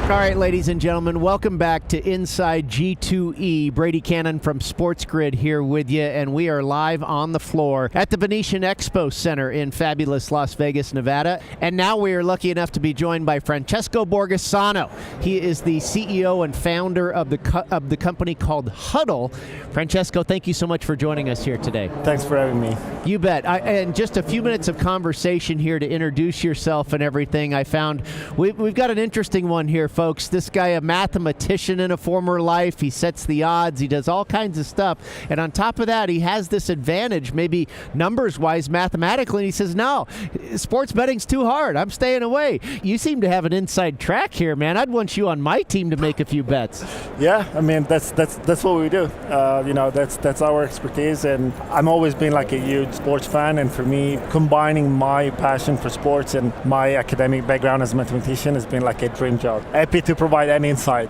All right, ladies and gentlemen, welcome back to Inside G2E. Brady Kannon from SportsGrid here with you, and we are live on the floor at the Venetian Expo Center in fabulous Las Vegas, Nevada. And now we are lucky enough to be joined by Francesco Borgosano. He is the CEO and founder of the company called Huddle. Francesco, thank you so much for joining us here today. Thanks for having me. You bet. And just a few minutes of conversation here to introduce yourself and everything. I found we've got an interesting one here, folks. This guy, a mathematician in a former life, he sets the odds, he does all kinds of stuff, and on top of that, he has this advantage, maybe numbers-wise, mathematically, and he says, no, sports betting's too hard, I'm staying away. You seem to have an inside track here, man. I'd want you on my team to make a few bets. Yeah, I mean, that's what we do. That's our expertise, and I've always been like a huge sports fan, and for me, combining my passion for sports and my academic background as a mathematician has been like a dream job. Happy to provide any insight.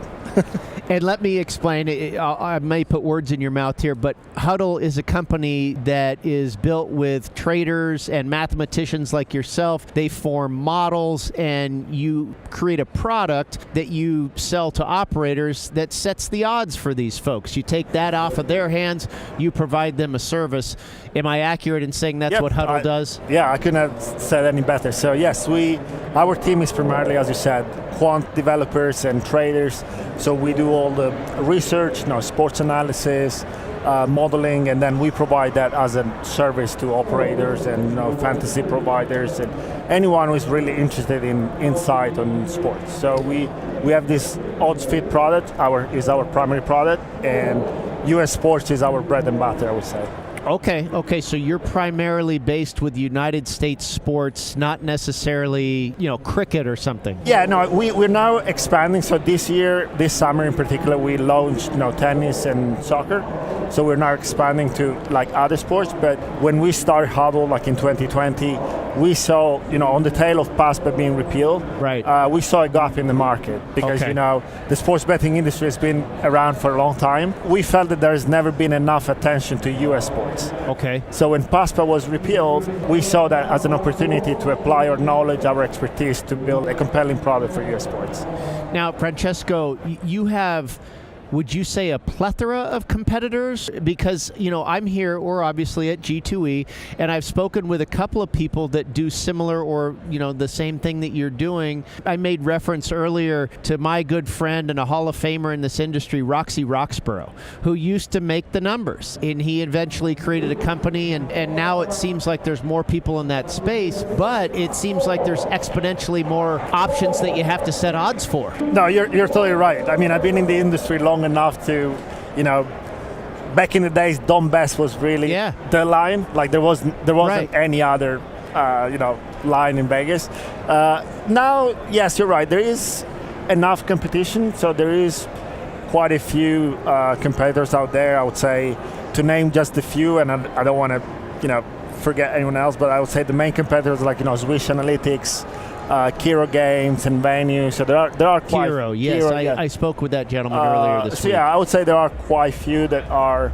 And let me explain, I may put words in your mouth here, but Huddle is a company that is built with traders and mathematicians like yourself. They form models, and you create a product that you sell to operators that sets the odds for these folks. You take that off of their hands, you provide them a service. Am I accurate in saying that's what Huddle does? Yeah, I couldn't have said any better. So yes, our team is primarily, as you said, quant developers and traders. So we do all the research, sports analysis, modeling, and then we provide that as a service to operators and fantasy providers and anyone who is really interested in insight on sports. So we have this odds fit product, is our primary product, and US sports is our bread and butter, I would say. Okay, so you're primarily based with United States sports, not necessarily, cricket or something. Yeah, no, we're now expanding. So this summer in particular, we launched, tennis and soccer. So we're now expanding to like other sports. But when we started Huddle, like in 2020, we saw, on the tail of PASPA being repealed, right. We saw a gap in the market because, the sports betting industry has been around for a long time. We felt that there has never been enough attention to US sports. Okay. So when PASPA was repealed, we saw that as an opportunity to apply our knowledge, our expertise to build a compelling product for US sports. Now, Francesco, you have, would you say, a plethora of competitors? Because, I'm here, or obviously at G2E, and I've spoken with a couple of people that do similar or, the same thing that you're doing. I made reference earlier to my good friend and a Hall of Famer in this industry, Roxy Roxborough, who used to make the numbers. And he eventually created a company, and now it seems like there's more people in that space, but it seems like there's exponentially more options that you have to set odds for. No, you're totally right. I mean, I've been in the industry long enough to, back in the days, Dom Best was really the line. Like there wasn't any other, line in Vegas. Now, yes, you're right. There is enough competition, so there is quite a few competitors out there. I would say, to name just a few, and I don't want to, forget anyone else, but I would say the main competitors like Swish Analytics, Kiro Games and Venue. So there are quite Kiro, yes. I spoke with that gentleman earlier this week. Yeah, I would say there are quite few that are.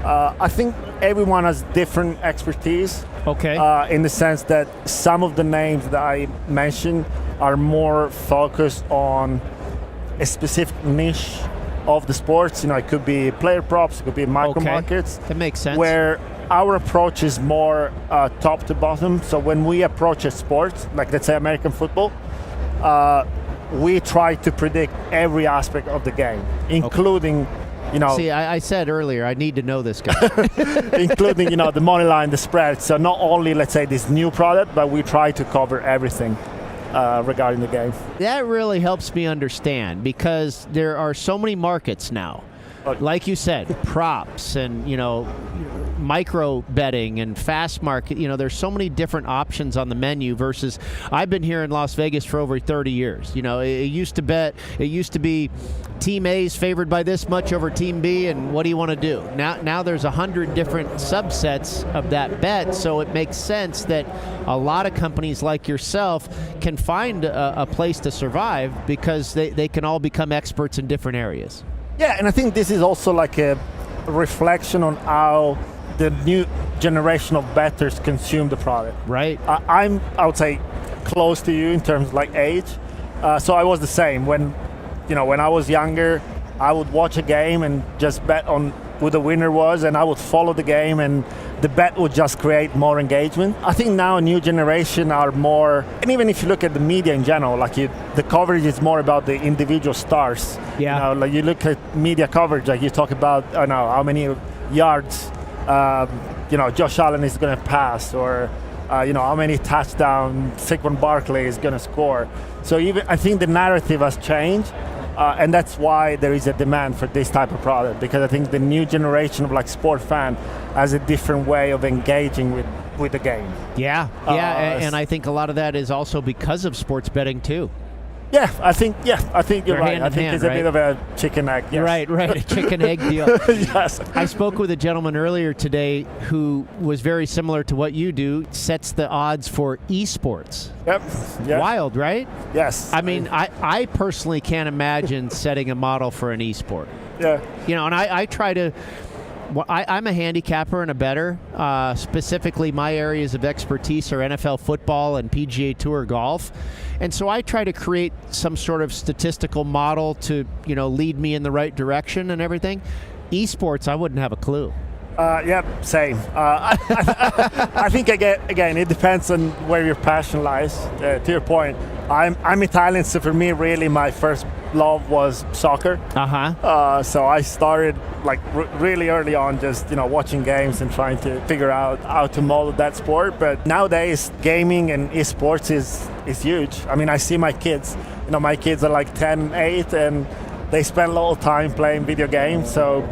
I think everyone has different expertise. Okay. In the sense that some of the names that I mentioned are more focused on a specific niche of the sports. It could be player props, it could be micro markets. That makes sense. Where our approach is more top to bottom. So when we approach a sport, like let's say American football, we try to predict every aspect of the game, including, See, I said earlier, I need to know this guy. including, the money line, the spread. So not only, let's say, this new product, but we try to cover everything regarding the game. That really helps me understand, because there are so many markets now. Like you said, props and, micro betting and fast market. There's so many different options on the menu versus I've been here in Las Vegas for over 30 years. It used to be Team A is favored by this much over Team B, and what do you want to do? Now there's 100 different subsets of that bet, so it makes sense that a lot of companies like yourself can find a place to survive because they can all become experts in different areas. Yeah, and I think this is also like a reflection on how the new generation of bettors consume the product. Right. I would say, close to you in terms of like age. So I was the same. When when I was younger, I would watch a game and just bet on who the winner was, and I would follow the game, and the bet would just create more engagement. I think now a new generation are more, and even if you look at the media in general, the coverage is more about the individual stars. Yeah. Like you look at media coverage, like you talk about, how many yards, Josh Allen is going to pass, or how many touchdowns Saquon Barkley is going to score. So I think the narrative has changed. And that's why there is a demand for this type of product, because I think the new generation of sport fan has a different way of engaging with the game. Yeah, and I think a lot of that is also because of sports betting too. Yeah, I think you're right. I think it's a bit of a chicken egg. Yes. Right, a chicken egg deal. Yes. I spoke with a gentleman earlier today who was very similar to what you do, sets the odds for esports. Yep. Wild, right? Yes. I mean, I personally can't imagine setting a model for an esport. Yeah. And I try to. I'm a handicapper and a bettor. Specifically, my areas of expertise are NFL football and PGA Tour golf. And so I try to create some sort of statistical model to, lead me in the right direction and everything. Esports, I wouldn't have a clue. Same. I think, again, it depends on where your passion lies. To your point, I'm Italian, so for me, really, my first love was soccer. So I started really early on, just watching games and trying to figure out how to model that sport. But nowadays, gaming and esports is huge. I mean, I see my kids. My kids are 10, 8, and they spend a lot of time playing video games. So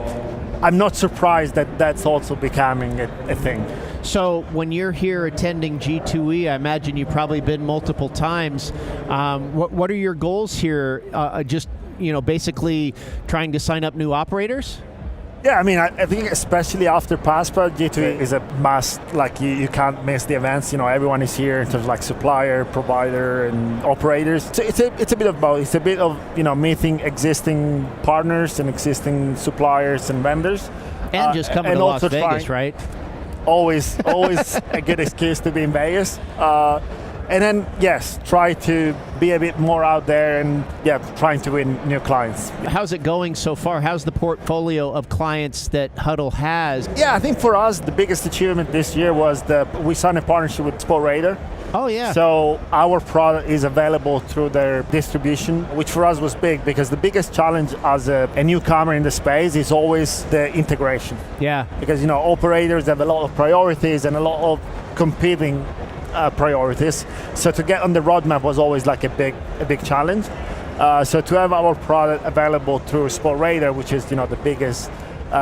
I'm not surprised that that's also becoming a thing. So when you're here attending G2E, I imagine you've probably been multiple times. What are your goals here? Just basically trying to sign up new operators? Yeah, I mean, I think especially after PASPA, G2E is a must. You can't miss the events. Everyone is here in terms of supplier, provider, and operators. So it's a bit of both. It's a bit of meeting existing partners and existing suppliers and vendors, and just coming to Las Vegas, right? Always a good excuse to be in Vegas. And then, yes, try to be a bit more out there and, trying to win new clients. How's it going so far? How's the portfolio of clients that Huddle has? Yeah, I think for us, the biggest achievement this year was we signed a partnership with Sportradar. Oh, yeah. So our product is available through their distribution, which for us was big, because the biggest challenge as a newcomer in the space is always the integration. Yeah. Because, operators have a lot of priorities and a lot of competing priorities. So to get on the roadmap was always a big challenge. So to have our product available through Sportradar, which is the biggest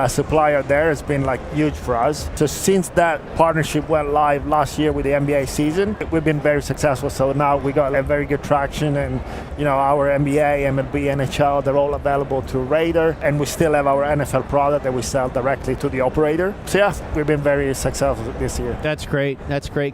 supplier there, has been huge for us. So since that partnership went live last year with the NBA season, we've been very successful. So now we got a very good traction, and our NBA, MLB, NHL, they're all available through Radar, and we still have our NFL product that we sell directly to the operator. So yeah, we've been very successful this year. That's great.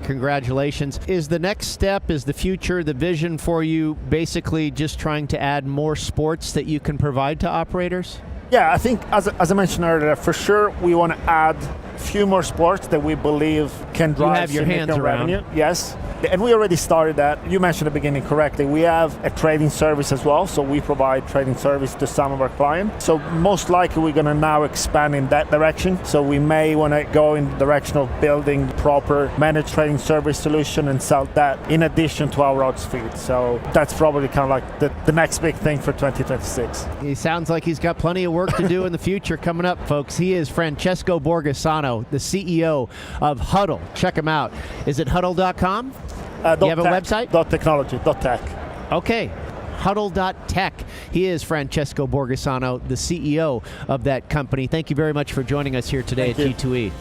Congratulations. Is the next step, is the future, the vision for you basically just trying to add more sports that you can provide to operators? Yeah, I think, as I mentioned earlier, for sure we want to add a few more sports that we believe can drive significant revenue. Yes, and we already started that. You mentioned at the beginning correctly, we have a trading service as well, so we provide trading service to some of our clients. So most likely we're going to now expand in that direction. So we may want to go in the direction of building proper managed trading service solution and sell that in addition to our odds feed. So that's probably kind of the next big thing for 2026. He sounds like he's got plenty of work to do in the future coming up, folks. He is Francesco Borgosano, the CEO of Huddle. Check him out. Is it huddle.com? You have a website? .technology.tech. Okay. Huddle.tech. He is Francesco Borgosano, the CEO of that company. Thank you very much for joining us here today at G2E.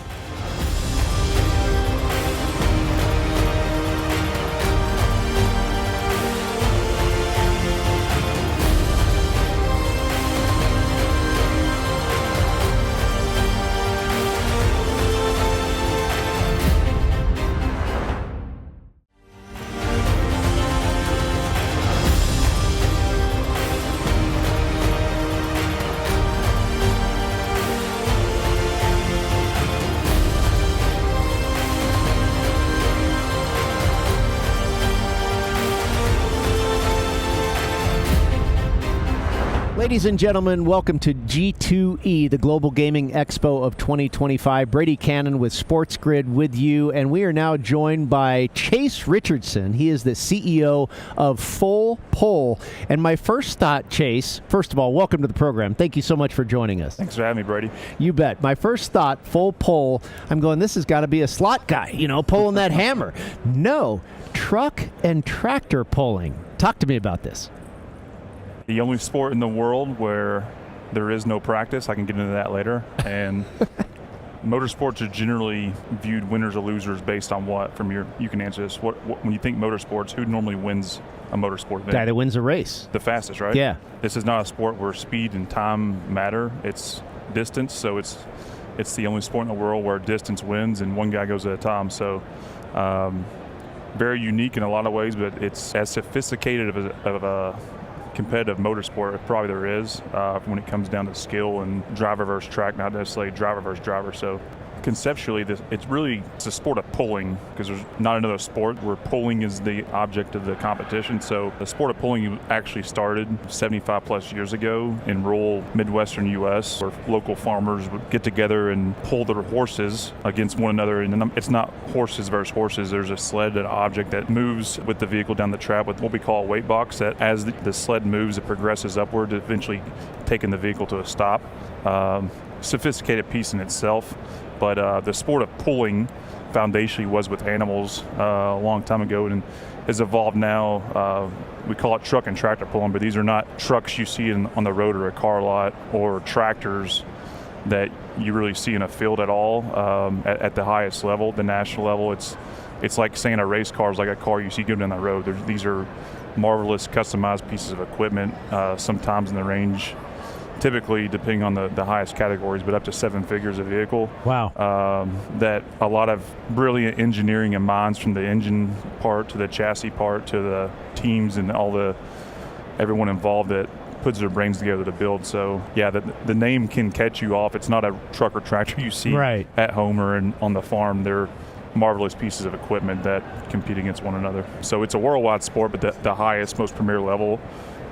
Ladies and gentlemen, welcome to G2E, the Global Gaming Expo of 2025. Brady Kannon with SportsGrid with you, and we are now joined by Chase Richardson. He is the CEO of Full Pull. And my first thought, Chase, first of all, welcome to the program. Thank you so much for joining us. Thanks for having me, Brady. You bet. My first thought, Full Pull, I'm going, this has got to be a slot guy, pulling that hammer. No, truck and tractor pulling. Talk to me about this. The only sport in the world where there is no practice. I can get into that later. And motorsports are generally viewed winners or losers based on what? You can answer this. When you think motorsports, who normally wins a motorsport event? Guy that wins a race. The fastest, right? Yeah. This is not a sport where speed and time matter. It's distance. So it's the only sport in the world where distance wins and one guy goes at a time. So very unique in a lot of ways, but it's as sophisticated of a competitive motorsport probably there is when it comes down to skill and driver versus track, not necessarily driver versus driver. So conceptually, it's a sport of pulling, because there's not another sport where pulling is the object of the competition. So the sport of pulling actually started 75 plus years ago in rural Midwestern U.S., where local farmers would get together and pull their horses against one another. And it's not horses versus horses. There's a sled, an object that moves with the vehicle down the track with what we call a weight box, that as the sled moves, it progresses upward, eventually taking the vehicle to a stop. Sophisticated piece in itself. But the sport of pulling foundationally was with animals a long time ago, and has evolved now. We call it truck and tractor pulling, but these are not trucks you see on the road or a car lot, or tractors that you really see in a field at all at the highest level, the national level. It's like saying a race car is like a car you see going down the road. These are marvelous, customized pieces of equipment, sometimes in the range, typically, depending on the highest categories, but up to 7 figures a vehicle. Wow. That a lot of brilliant engineering and minds, from the engine part to the chassis part to the teams and everyone involved that puts their brains together to build. So yeah, the name can catch you off. It's not a truck or tractor you see at home or on the farm. They're marvelous pieces of equipment that compete against one another. So it's a worldwide sport, but the highest, most premier level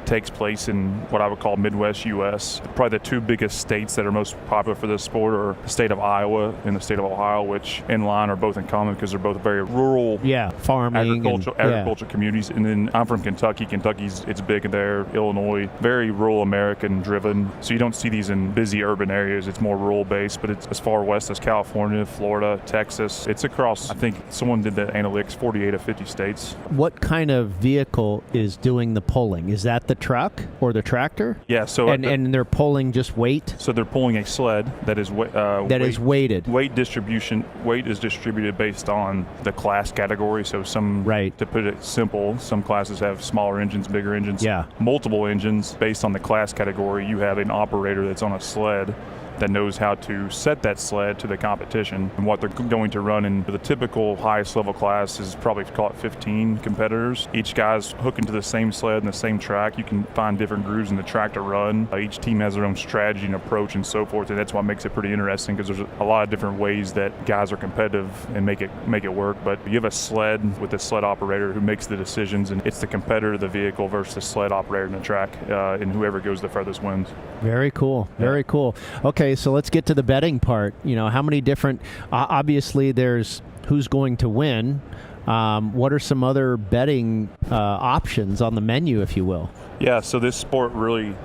takes place in what I would call Midwest U.S. Probably the two biggest states that are most popular for this sport are the state of Iowa and the state of Ohio, which in line are both in common because they're both very rural, farming, agricultural communities. And then I'm from Kentucky. It's big there. Illinois, very rural American driven. So you don't see these in busy urban areas. It's more rural based, but it's as far west as California, Florida, Texas. It's across, I think someone did the analytics, 48 of 50 states. What kind of vehicle is doing the pulling? Is that the truck or the tractor? Yeah. So and they're pulling just weight. So they're pulling a sled that is is weighted. Weight is distributed based on the class category. So to put it simple, some classes have smaller engines, bigger engines. Yeah. Multiple engines based on the class category. You have an operator that's on a sled that knows how to set that sled to the competition and what they're going to run. And the typical highest level class is probably, call it 15 competitors. Each guy's hooking to the same sled and the same track. You can find different grooves in the track to run. Each team has their own strategy and approach and so forth, and that's what makes it pretty interesting, because there's a lot of different ways that guys are competitive and make it work. But you have a sled with a sled operator who makes the decisions, and it's the competitor of the vehicle versus the sled operator in the track, and whoever goes the furthest wins. Very cool. Very cool. Okay, so let's get to the betting part. How many different, obviously there's who's going to win. What are some other betting options on the menu, if you will? Yeah, so this sport really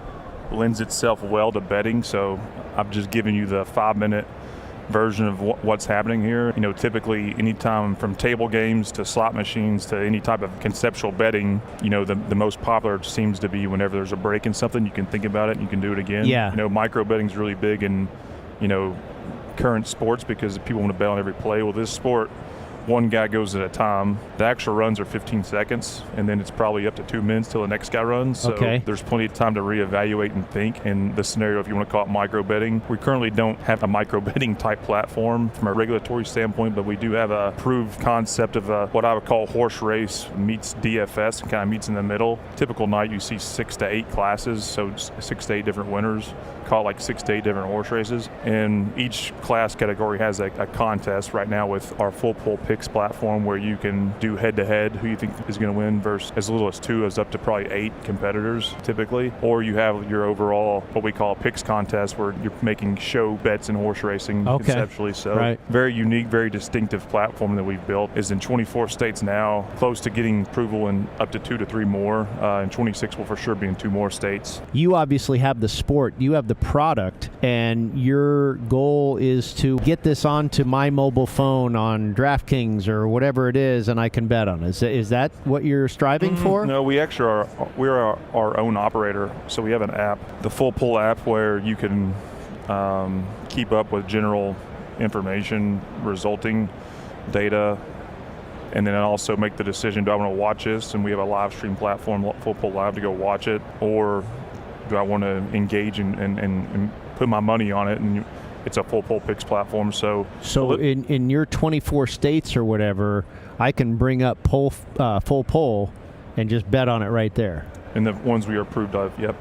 lends itself well to betting. So I've just given you the 5-minute version of what's happening here. Typically anytime from table games to slot machines to any type of conceptual betting, the most popular seems to be whenever there's a break in something, you can think about it and you can do it again. Yeah. Micro betting's really big in, current sports because people want to bet on every play. Well, this sport, one guy goes at a time. The actual runs are 15 seconds, and then it's probably up to 2 minutes till the next guy runs. So there's plenty of time to reevaluate and think. In the scenario, if you want to call it micro betting, we currently don't have a micro betting type platform from a regulatory standpoint, but we do have a proved concept of what I would call horse race meets DFS, and kind of meets in the middle. Typical night, you see 6 to 8 classes, so 6 to 8 different winners. Call it like 6 to 8 different horse races. And each class category has a contest right now with our full pull picks platform where you can do head-to-head who you think is going to win versus as little as 2 as up to probably 8 competitors typically. Or you have your overall, what we call a picks contest, where you're making show bets in horse racing conceptually. So very unique, very distinctive platform that we've built. Is in 24 states now, close to getting approval in up to 2 to 3 more. In 26 will for sure be in 2 more states. You obviously have the sport, you have the product, and your goal is to get this onto my mobile phone on DraftKings or whatever it is, and I can bet on it. Is that what you're striving for? No, we actually we're our own operator. So we have an app, the Full Pull app, where you can keep up with general information, resulting data, and then also make the decision, do I want to watch this? And we have a live stream platform, Full Pull Live, to go watch it, or do I want to engage and put my money on it? And it's a Full Pull picks platform. So in your 24 states or whatever, I can bring up Full Pull and just bet on it right there. And the ones we are approved of, yep.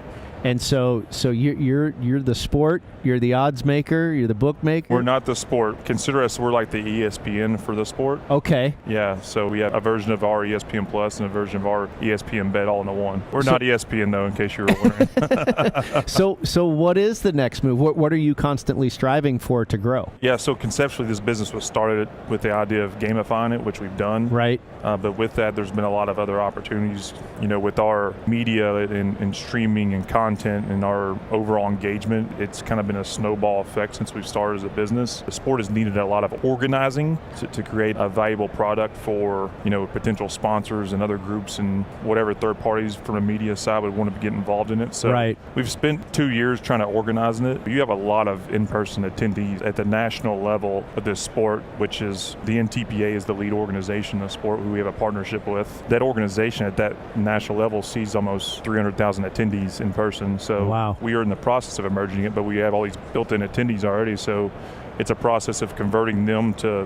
And so you're the sport, you're the odds maker, you're the bookmaker? We're not the sport. Consider us, we're like the ESPN for the sport. Okay. Yeah, so we have a version of our ESPN Plus and a version of our ESPN Bet all into one. We're not ESPN though, in case you were wondering. So what is the next move? What are you constantly striving for to grow? Yeah, so conceptually this business was started with the idea of gamifying it, which we've done. Right. But with that, there's been a lot of other opportunities, with our media and streaming and content and our overall engagement. It's kind of been a snowball effect since we've started as a business. The sport has needed a lot of organizing to create a valuable product for, potential sponsors and other groups and whatever third parties from the media side would want to get involved in it. So we've spent 2 years trying to organize it. You have a lot of in-person attendees at the national level of this sport, which is the NTPA is the lead organization of the sport who we have a partnership with. That organization at that national level sees almost 300,000 attendees in person. So we are in the process of emerging it, but we have all these built-in attendees already. So it's a process of converting them to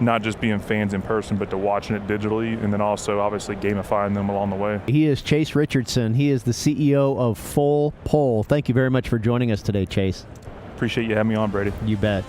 not just being fans in person, but to watching it digitally, and then also obviously gamifying them along the way. He is Chase Richardson. He is the CEO of Full Pull. Thank you very much for joining us today, Chase. Appreciate you having me on, Brady. You bet.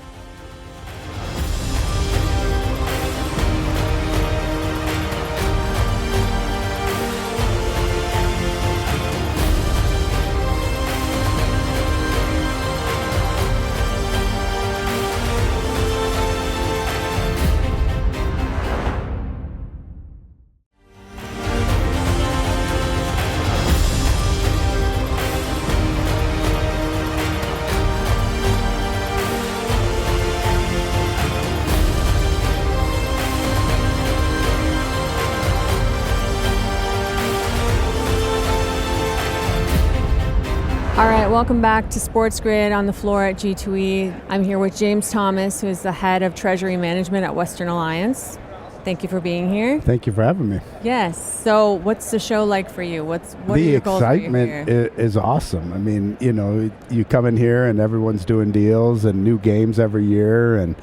All right, welcome back to SportsGrid on the floor at G2E. I'm here with James Thomas, who is the head of Treasury Management at Western Alliance. Thank you for being here. Thank you for having me. Yes. So what's the show like for you? What are your goals? The excitement is awesome. I mean, you come in here and everyone's doing deals and new games every year, and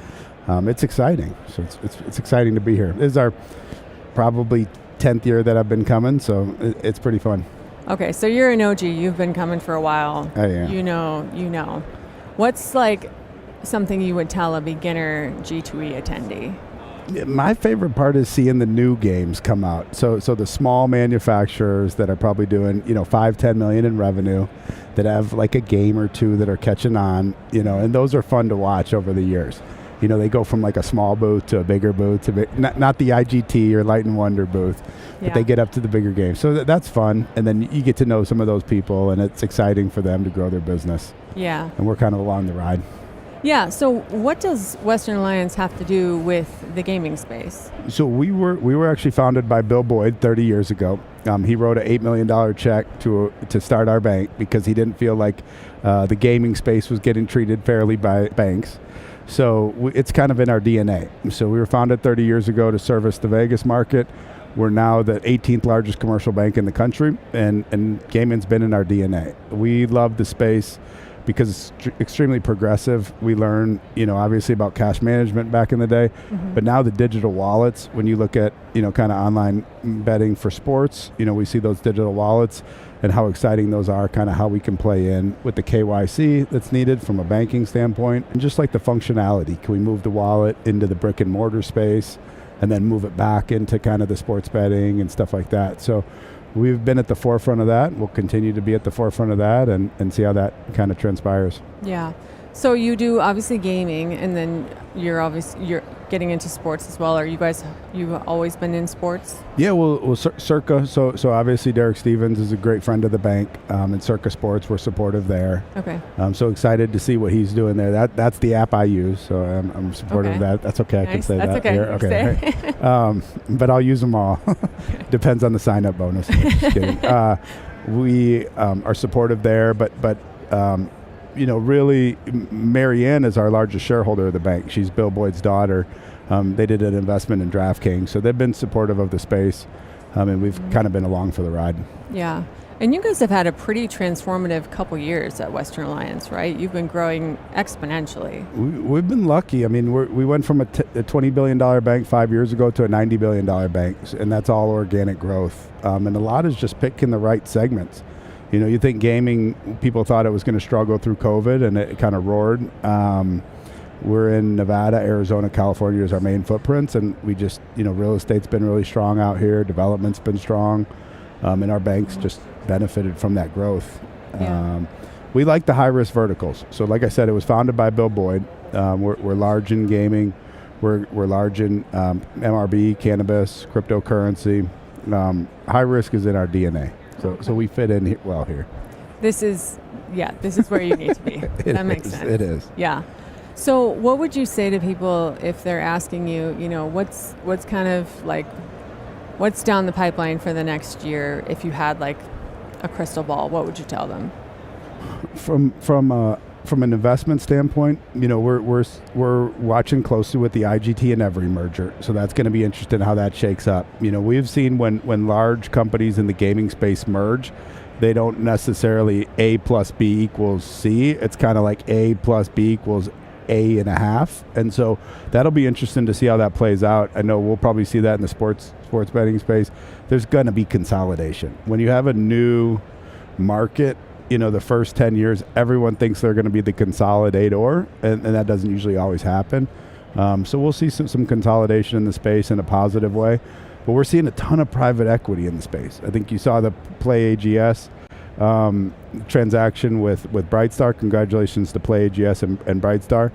it's exciting. So it's exciting to be here. This is our probably 10th year that I've been coming, so it's pretty fun. Okay, so you're an OG. You've been coming for a while. I am. You know. What's like something you would tell a beginner G2E attendee? My favorite part is seeing the new games come out. So the small manufacturers that are probably doing, $5-10 million in revenue, that have like a game or two that are catching on, and those are fun to watch over the years. They go from like a small booth to a bigger booth to not the IGT or Light and Wonder booth, but they get up to the bigger games. So that's fun, and then you get to know some of those people, and it's exciting for them to grow their business. Yeah. And we're kind of along the ride. Yeah, so what does Western Alliance have to do with the gaming space? So we were actually founded by Bill Boyd 30 years ago. He wrote an $8 million check to start our bank because he didn't feel like the gaming space was getting treated fairly by banks. So it's kind of in our DNA. So we were founded 30 years ago to service the Vegas market. We're now the 18th largest commercial bank in the country, and gaming's been in our DNA. We love the space because it's extremely progressive. We learn, obviously about cash management back in the day, but now the digital wallets, when you look at, kind of online betting for sports, we see those digital wallets and how exciting those are, kind of how we can play in with the KYC that's needed from a banking standpoint, and just like the functionality. Can we move the wallet into the brick and mortar space? and then move it back into kind of the sports betting and stuff like that. So we've been at the forefront of that. We'll continue to be at the forefront of that and see how that kind of transpires. Yeah. So you do obviously gaming, and then you're getting into sports as well. Are you've always been in sports? Yeah, well, Circa. So obviously Derek Stevens is a great friend of the bank, and Circa Sports, we're supportive there. Okay. I'm so excited to see what he's doing there. That's the app I use, so I'm supportive of that. That's okay. Nice. I can say That's that. okay. Here. Okay. Right. But I'll use them all. Depends on the sign-up bonus. Just kidding. We are supportive there, but really, Marianne is our largest shareholder of the bank. She's Bill Boyd's daughter. They did an investment in DraftKings, so they've been supportive of the space, and we've kind of been along for the ride. Yeah. And you guys have had a pretty transformative couple years at Western Alliance, right? You've been growing exponentially. We've been lucky. I mean, we went from a $20 billion bank 5 years ago to a $90 billion bank, and that's all organic growth. And a lot is just picking the right segments. You think gaming, people thought it was going to struggle through COVID, and it kind of roared. We're in Nevada, Arizona, California as our main footprints, and we just, real estate's been really strong out here. Development's been strong, and our banks just benefited from that growth. Yeah. We like the high-risk verticals. So like I said, it was founded by Bill Boyd. We're large in gaming. We're large in MRB, cannabis, cryptocurrency. High risk is in our DNA. So we fit in well here. This is where you need to be. That makes sense. It is. Yeah. So what would you say to people if they're asking you, what's kind of like, what's down the pipeline for the next year? If you had like a crystal ball, what would you tell them? From an investment standpoint, we're watching closely with the IGT and Every merger, so that's going to be interesting how that shakes up. We've seen when large companies in the gaming space merge, they don't necessarily A plus B equals C. It's kind of like A plus B equals A and a half, and so that'll be interesting to see how that plays out. I know we'll probably see that in the sports betting space. There's going to be consolidation when you have a new market. The first 10 years, everyone thinks they're going to be the consolidator, and that doesn't usually always happen. So we'll see some consolidation in the space in a positive way. But we're seeing a ton of private equity in the space. I think you saw the Play AGS transaction with Brightstar. Congratulations to Play AGS and Brightstar,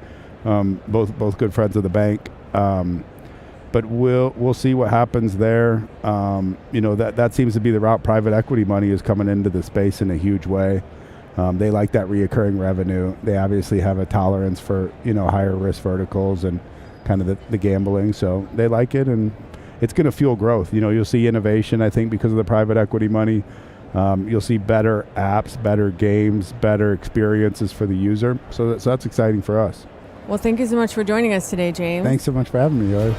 both good friends of the bank. But we'll see what happens there. That seems to be the route. Private equity money is coming into the space in a huge way. They like that reoccurring revenue. They obviously have a tolerance for higher risk verticals and kind of the gambling. So they like it, and it's going to fuel growth. You'll see innovation, I think, because of the private equity money. You'll see better apps, better games, better experiences for the user. So that's exciting for us. Well, thank you so much for joining us today, James. Thanks so much for having me, Yoy.